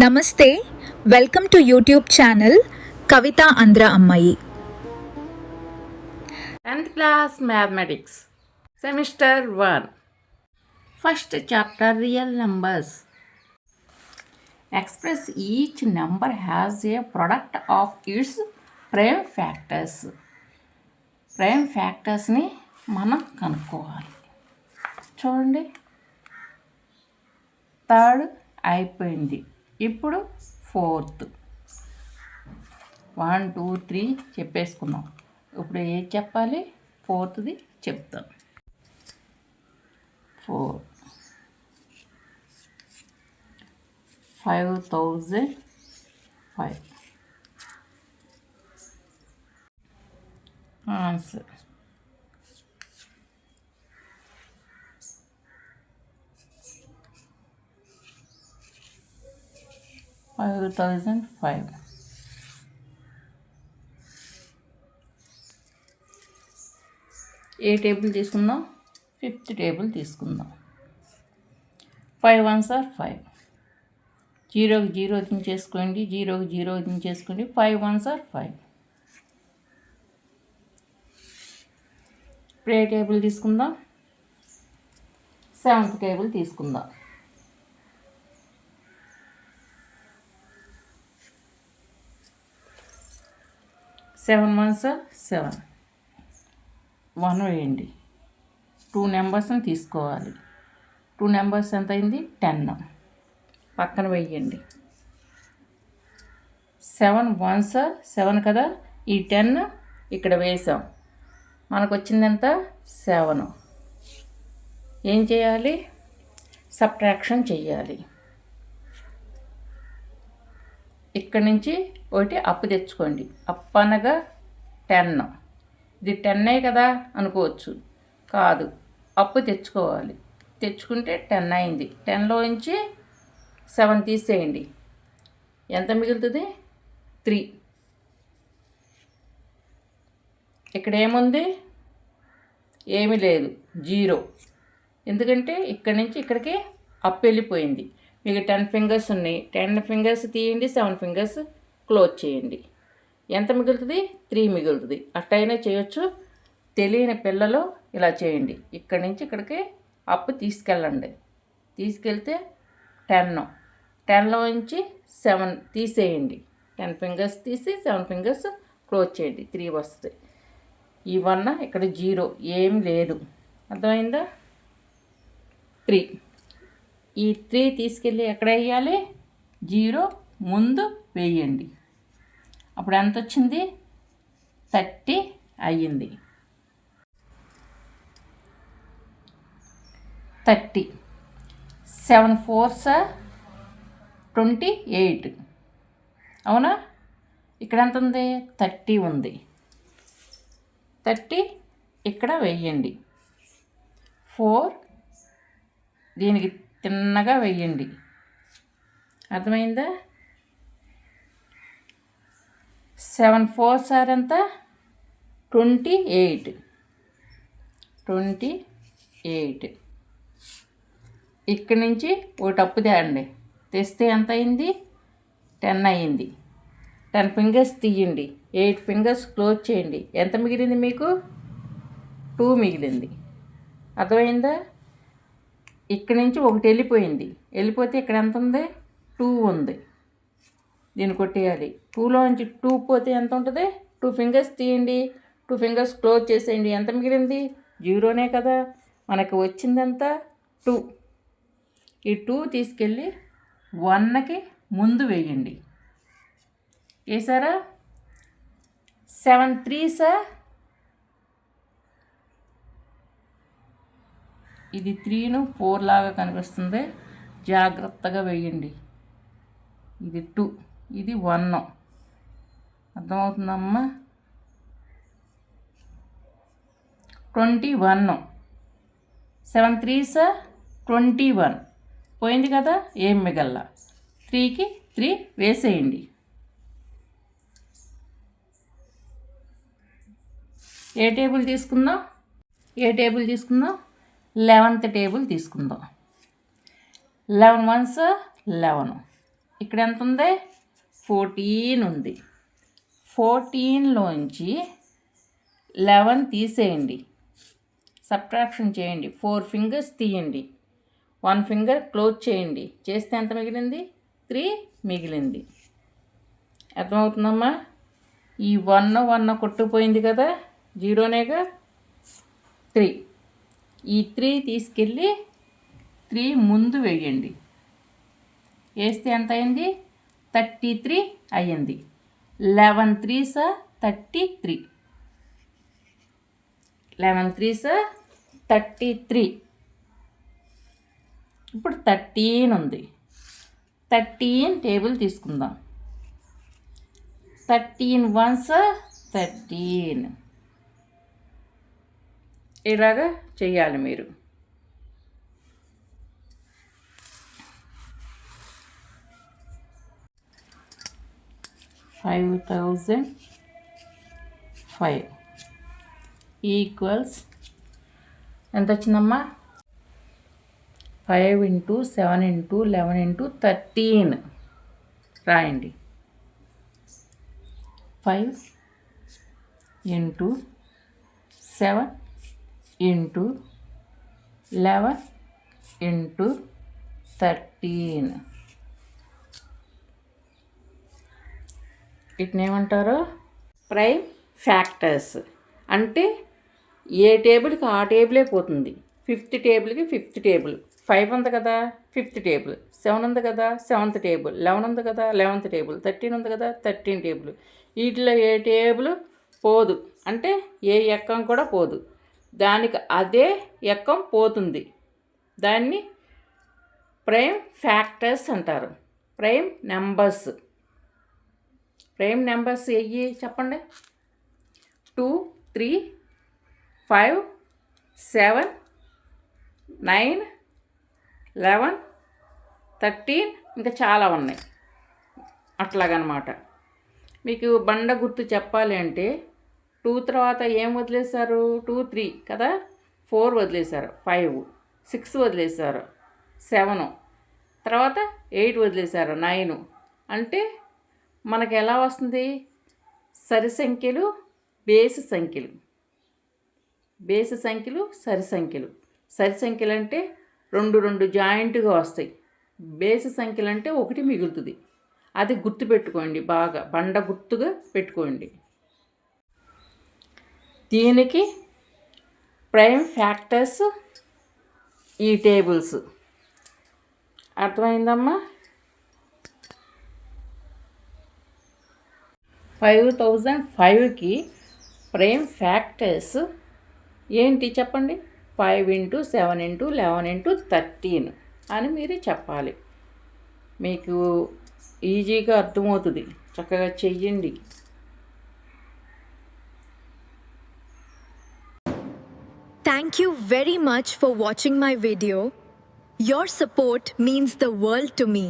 నమస్తే, welcome to YouTube channel కవిత ఆంధ్ర అమ్మాయి. 10th class mathematics semester 1 first chapter real numbers. Express each number has a product of its prime factors. Prime ఫ్యాక్టర్స్ని మనం కనుక్కోవాలి. చూడండి, third అయిపోయింది, ఇప్పుడు ఫోర్త్. 1 2 3 చెప్పేసుకున్నాం. ఇప్పుడు ఏది చెప్పాలి? ఫోర్త్ది చెప్తాం. 4 5005 ఆన్సర్. $5,005. ఏ టేబుల్ తీసుకుందాం? 5th టేబుల్ తీసుకుందాం. 5 1s are 5. 0కి 0 దించేసుకోండి, 0కి 0 దించేసుకోండి. 5 1s are 5. ఇప్పుడు ఏ టేబుల్ తీసుకుందాం? 7th టేబుల్ తీసుకుందాం. 7 1s are 7. 1 వేయండి. 2 నెంబర్స్ని తీసుకోవాలి. 2 నెంబర్స్ ఎంత అయింది? 10. పక్కన వేయండి. 7 1s are 7 కదా, ఈ 10 ఇక్కడ వేసాం. మనకు వచ్చింది ఎంత? 7. ఏం చేయాలి? సబ్ట్రాక్షన్ చేయాలి. ఇక్కడి నుంచి ఒకటి అప్పు తెచ్చుకోండి. అప్పు అనగా 10. ఇది 10 కదా అనుకోవచ్చు, కాదు, అప్పు తెచ్చుకోవాలి. తెచ్చుకుంటే 10 అయింది. 10లో నుంచి 7 తీసేయండి. ఎంత మిగులుతుంది? 3. ఇక్కడ ఏముంది? ఏమీ లేదు, 0. ఎందుకంటే ఇక్కడి నుంచి ఇక్కడికి అప్పు వెళ్ళిపోయింది. మీకు 10 ఫింగర్స్ ఉన్నాయి. 10 ఫింగర్స్ తీయండి, 7 ఫింగర్స్ క్లోజ్ చేయండి. ఎంత మిగులుతుంది? 3 మిగులుతుంది. అట్టయినా చేయొచ్చు. తెలియని పిల్లలు ఇలా చేయండి. ఇక్కడి నుంచి ఇక్కడికి అప్పు తీసుకెళ్ళండి. తీసుకెళ్తే 10. 10లో నుంచి 7 తీసేయండి. 10 ఫింగర్స్ తీసి 7 ఫింగర్స్ క్లోజ్ చేయండి. 3 వస్తుంది. ఈ 1 ఇక్కడ 0, ఏం లేదు. అర్థమైందా? 3. ఈ 3 తీసుకెళ్ళి ఎక్కడ వేయాలి? 0 ముందు వేయండి. అప్పుడు ఎంత వచ్చింది? 30 అయ్యింది. 30. 7 4s are 28. అవునా? ఇక్కడ ఎంత ఉంది? 30 ఉంది. 30 ఇక్కడ వేయండి. 4 దీనికి తిన్నగా వేయండి. అర్థమైందా? 7 4s are ఎంత? 28. 28. ఇక్కడి నుంచి ఒకటి అప్పు తేండి. తెస్తే ఎంత అయింది? 10 అయింది. 10 ఫింగర్స్ తీయండి. 8 ఫింగర్స్ క్లోజ్ చేయండి. ఎంత మిగిలింది మీకు? 2 మిగిలింది. అర్థమైందా? ఇక్కడి నుంచి ఒకటి వెళ్ళిపోయింది. వెళ్ళిపోతే ఇక్కడ ఎంత ఉంది? 2 ఉంది. దీన్ని కొట్టేయాలి. 2లో నుంచి 2 పోతే ఎంత ఉంటుంది? 2 ఫింగర్స్ తీయండి. 2 ఫింగర్స్ క్లోజ్ చేసేయండి. ఎంత మిగిలింది? 0నే కదా. మనకు వచ్చిందంత 2. ఈ 2 తీసుకెళ్ళి 1కి ముందు వేయండి. వేసారా? 7 3s are, ఇది 3ను 4 లాగా కనిపిస్తుంది, జాగ్రత్తగా వేయండి. ఇది 2, ఇది 1. అర్థమవుతుందమ్మా? 21. 7 3s are 21. పోయింది కదా, ఏం మిగల్లా. 3కి 3 వేసేయండి. ఏ టేబుల్ తీసుకుందాం? 11th టేబుల్ తీసుకుందాం. 11 1s 11. ఇక్కడ ఎంత ఉంది? 14 ఉంది. 14లోంచి 11 తీసేయండి, సబ్ట్రాక్షన్ చేయండి. 4 ఫింగర్స్ తీయండి, 1 ఫింగర్ క్లోజ్ చేయండి. చేస్తే ఎంత మిగిలింది? 3 మిగిలింది. అర్థమవుతుందమ్మా? ఈ 1 కొట్టుకుపోయింది కదా, జీరోనేగా. 3, ఈ 3 తీసుకెళ్ళి 3 ముందు వేయండి. వేస్తే ఎంత అయింది? 33 అయ్యింది. 11 3s 33. 11 3s 33. ఇప్పుడు 13 ఉంది. 13 టేబుల్ తీసుకుందాం. 13 1s 13. ఇలాగా చెయ్యాలి మీరు. $5,005 ఈక్వల్స్ ఎంత వచ్చిందమ్మా? 5 × 7 × 11 × 13 రాయండి. 5 × 7 × 11 × 13. వీటినేమంటారు? Prime factors. అంటే ఏ టేబుల్కి ఆ టేబులే పోతుంది. 5th టేబుల్కి 5th table. 5 ఉంది కదా, 5th టేబుల్. 7 ఉంది కదా, 7th టేబుల్. 11 ఉంది కదా, 11th టేబుల్. 13 ఉంది కదా, 13 టేబుల్. వీటిలో ఏ టేబుల్ పోదు, అంటే ఏ ఎక్కం కూడా పోదు. దానికి అదే ఎక్కం పోతుంది. దాన్ని ప్రైమ్ ఫ్యాక్టర్స్ అంటారు. Prime numbers. ప్రైమ్ నెంబర్స్ ఎయ్యి చెప్పండి. 2 3 5 7 9 11 13 ఇంకా చాలా ఉన్నాయి. అట్లాగనమాట. మీకు బండ గుర్తు చెప్పాలి అంటే 2 తర్వాత ఏం వదిలేశారు? 2 3 కదా, 4 వదిలేశారు, 5 6 వదిలేశారు, 7 తర్వాత 8 వదిలేశారు, 9. అంటే మనకు ఎలా వస్తుంది? సరి సంఖ్యలు, బేసి సంఖ్యలు. బేసి సంఖ్యలు, సరి సంఖ్యలు. సరి సంఖ్యలు అంటే 2 2 జాయింట్గా వస్తాయి. బేసి సంఖ్యలు అంటే 1 మిగులుతుంది. అది గుర్తుపెట్టుకోండి, బాగా బండ గుర్తుగా పెట్టుకోండి. దీనికి ప్రైమ్ ఫ్యాక్టర్స్ ఈ టేబుల్స్. అర్థమైందమ్మా? 5005కి ప్రైమ్ ఫ్యాక్టర్స్ ఏంటి చెప్పండి? 5 × 7 × 11 × 13 అని మీరు చెప్పాలి. మీకు ఈజీగా అర్థమవుతుంది. చక్కగా చెయ్యండి. Thank you very much for watching my video. Your support means the world to me.